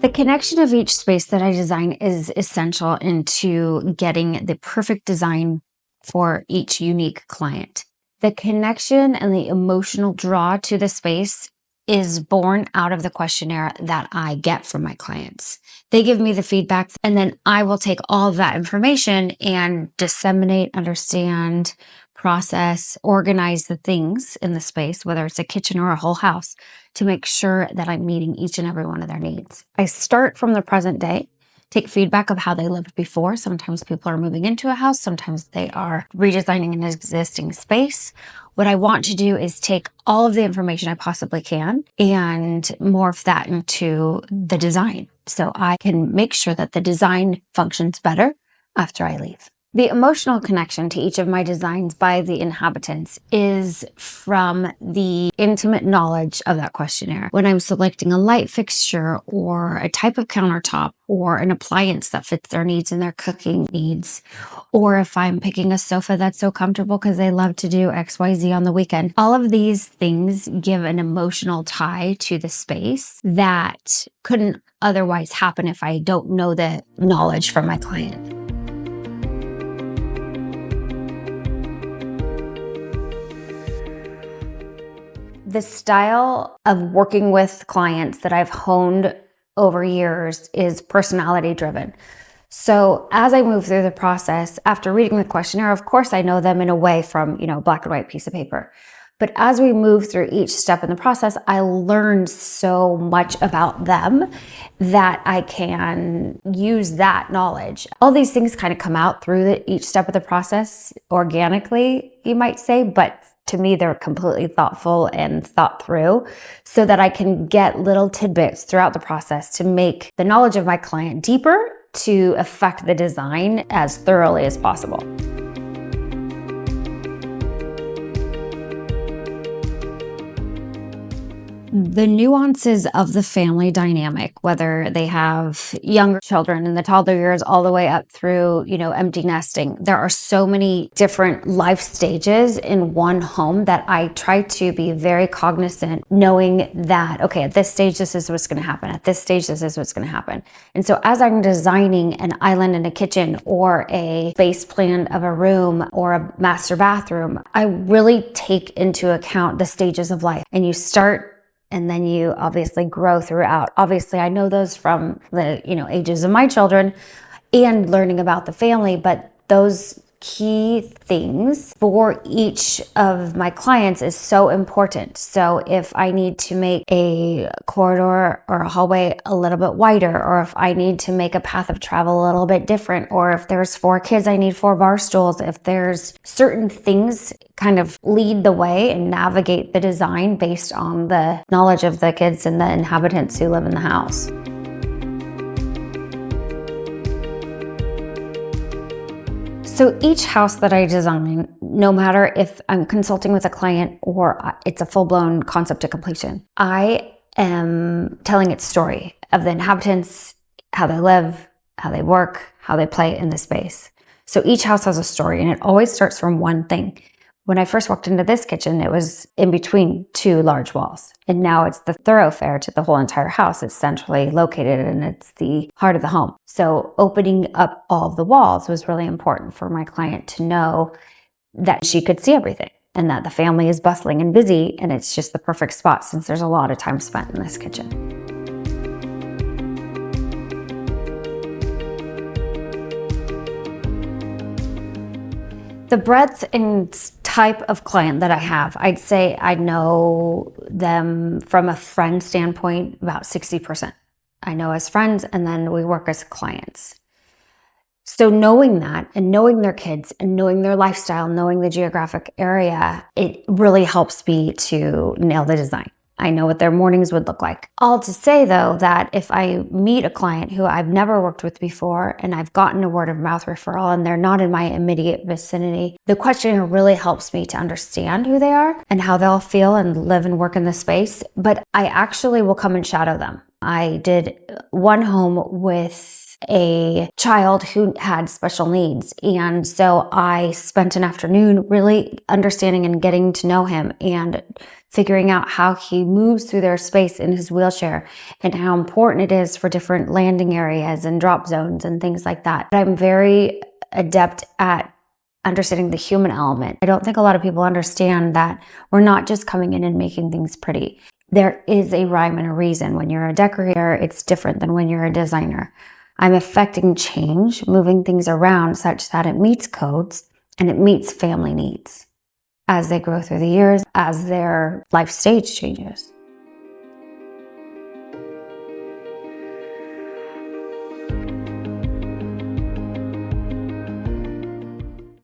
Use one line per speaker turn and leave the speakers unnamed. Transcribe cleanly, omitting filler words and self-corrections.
The connection of each space that I design is essential into getting the perfect design for each unique client. The connection and the emotional draw to the space is born out of the questionnaire that I get from my clients. They give me the feedback, and then I will take all of that information and disseminate, understand, process, organize the things in the space, whether it's a kitchen or a whole house, to make sure that I'm meeting each and every one of their needs. I start from the present day, take feedback of how they lived before. Sometimes people are moving into a house, sometimes they are redesigning an existing space. What I want to do is take all of the information I possibly can and morph that into the design so I can make sure that the design functions better after I leave. The emotional connection to each of my designs by the inhabitants is from the intimate knowledge of that questionnaire. When I'm selecting a light fixture or a type of countertop or an appliance that fits their needs and their cooking needs, or if I'm picking a sofa that's so comfortable because they love to do XYZ on the weekend, all of these things give an emotional tie to the space that couldn't otherwise happen if I don't know the knowledge from my client. The style of working with clients that I've honed over years is personality driven. So as I move through the process, after reading the questionnaire, of course, I know them in a way from, black and white piece of paper. But as we move through each step in the process, I learned so much about them that I can use that knowledge. All these things kind of come out through each step of the process organically, you might say, but to me, they're completely thoughtful and thought through so that I can get little tidbits throughout the process to make the knowledge of my client deeper to affect the design as thoroughly as possible. The nuances of the family dynamic, whether they have younger children in the toddler years all the way up through, empty nesting. There are so many different life stages in one home that I try to be very cognizant, knowing that, okay, at this stage, this is what's going to happen. At this stage, this is what's going to happen. And so as I'm designing an island in a kitchen or a space plan of a room or a master bathroom, I really take into account the stages of life. And you start and then you obviously grow throughout. Obviously, I know those from the, ages of my children and learning about the family, but those key things for each of my clients is so important. So if I need to make a corridor or a hallway a little bit wider, or if I need to make a path of travel a little bit different, or if there's 4 kids, I need 4 bar stools. If there's certain things kind of lead the way and navigate the design based on the knowledge of the kids and the inhabitants who live in the house. So each house that I design, no matter if I'm consulting with a client or it's a full-blown concept to completion, I am telling its story of the inhabitants, how they live, how they work, how they play in the space. So each house has a story, and it always starts from one thing. When I first walked into this kitchen, it was in between 2 large walls. And now it's the thoroughfare to the whole entire house. It's centrally located and it's the heart of the home. So opening up all of the walls was really important for my client to know that she could see everything and that the family is bustling and busy, and it's just the perfect spot since there's a lot of time spent in this kitchen. The breadth and type of client that I have, I'd say I know them from a friend standpoint about 60%. I know as friends, and then we work as clients. So knowing that and knowing their kids and knowing their lifestyle, knowing the geographic area, it really helps me to nail the design. I know what their mornings would look like. All to say, though, that if I meet a client who I've never worked with before and I've gotten a word of mouth referral and they're not in my immediate vicinity, the questionnaire really helps me to understand who they are and how they'll feel and live and work in the space. But I actually will come and shadow them. I did one home with a child who had special needs. And so I spent an afternoon really understanding and getting to know him and figuring out how he moves through their space in his wheelchair and how important it is for different landing areas and drop zones and things like that. I'm very adept at understanding the human element. I don't think a lot of people understand that we're not just coming in and making things pretty. There is a rhyme and a reason. When you're a decorator, it's different than when you're a designer. I'm affecting change, moving things around such that it meets codes and it meets family needs as they grow through the years, as their life stage changes.